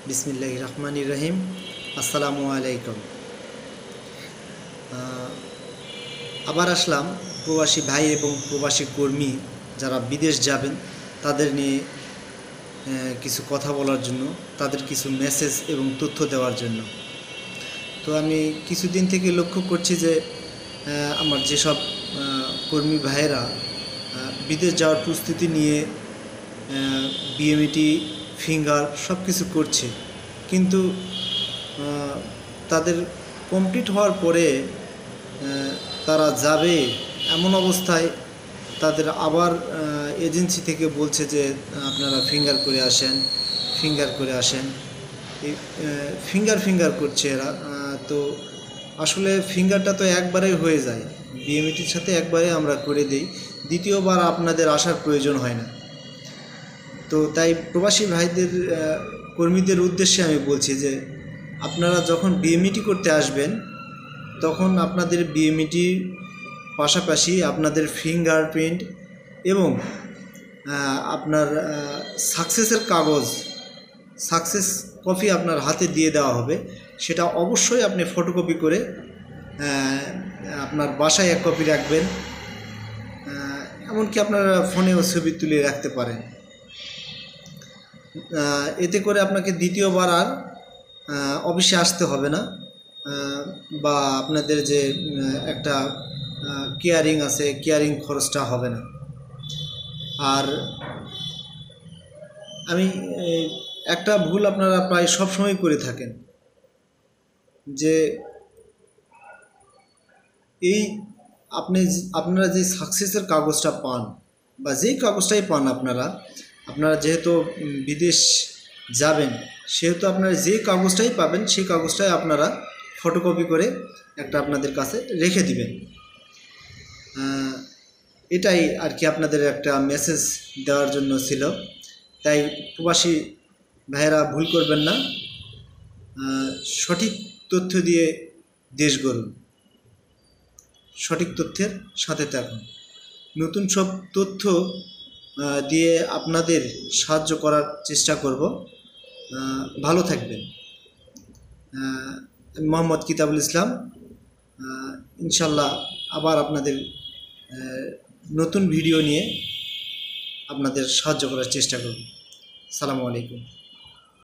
बिस्मिल्लाहिर रहमानिर रहीम। আসসালামু আলাইকুম। আবার আসলাম প্রবাসী ভাই এবং প্রবাসী কর্মী যারা বিদেশ যাবেন তাদের নিয়ে কিছু কথা বলার জন্য, তাদের কিছু মেসেজ এবং তথ্য দেওয়ার জন্য। তো আমি কিছুদিন থেকে লক্ষ্য করছি যে আমার যেসব কর্মী ভাইয়েরা বিদেশ যাওয়ার প্রস্তুতি নিয়ে বিএমইটি ফিঙ্গার সব কিছু করছে, কিন্তু তাদের কমপ্লিট হওয়ার পরে তারা যাবে এমন অবস্থায় তাদের আবার এজেন্সি থেকে বলছে যে আপনারা ফিঙ্গার করে আসেন। এই ফিঙ্গার করছে এরা। তো আসলে ফিঙ্গারটা তো একবারেই হয়ে যায়, বিএমইটির সাথে একবারে আমরা করে দিই, দ্বিতীয়বার আপনাদের আসার প্রয়োজন হয় না। তো তাই প্রবাসী ভাইদের কর্মীদের উদ্দেশ্যে আমি বলছি যে আপনারা যখন বিএমইটি করতে আসবেন তখন আপনাদের বিএমইটির পাশাপাশি আপনাদের ফিঙ্গারপ্রিন্ট এবং আপনার সাকসেসের কাগজ, সাকসেস কপি আপনার হাতে দিয়ে দেওয়া হবে। সেটা অবশ্যই আপনি ফটোকপি করে আপনার বাসায় এক কপি রাখবেন, এমনকি আপনারা ফোনেও ছবি তুলে রাখতে পারেন। এতে করে আপনাকে দ্বিতীয়বার আর অফিসে আসতে হবে না, বা আপনাদের যে একটা কেয়ারিং আছে, কেয়ারিং খরচটা হবে না। আর আমি একটা ভুল আপনারা প্রায় সবসময় করে থাকেন, যে এই আপনারা যে সাকসেসের কাগজটা পান বা যেই কাগজটাই পান, আপনারা যেহেতু বিদেশ যাবেন সেহেতু আপনারা যে কাগজটাই পাবেন সেই কাগজটাই আপনারা ফটোকপি করে একটা আপনাদের কাছে রেখে দিবেন। এটাই আর কি আপনাদের একটা মেসেজ দেওয়ার জন্য ছিল। তাই প্রবাসী ভাইয়েরা ভুল করবেন না, সঠিক তথ্য দিয়ে দেশ গড়ুন, সঠিক তথ্যের সাথে থাকুন। নতুন সব তথ্য দিয়ে আপনাদের সাহায্য করার চেষ্টা করব। ভালো থাকবেন। মোহাম্মদ কিতাবুল ইসলাম। ইনশাল্লাহ আবার আপনাদের নতুন ভিডিও নিয়ে আপনাদের সাহায্য করার চেষ্টা করব। আসসালামু আলাইকুম।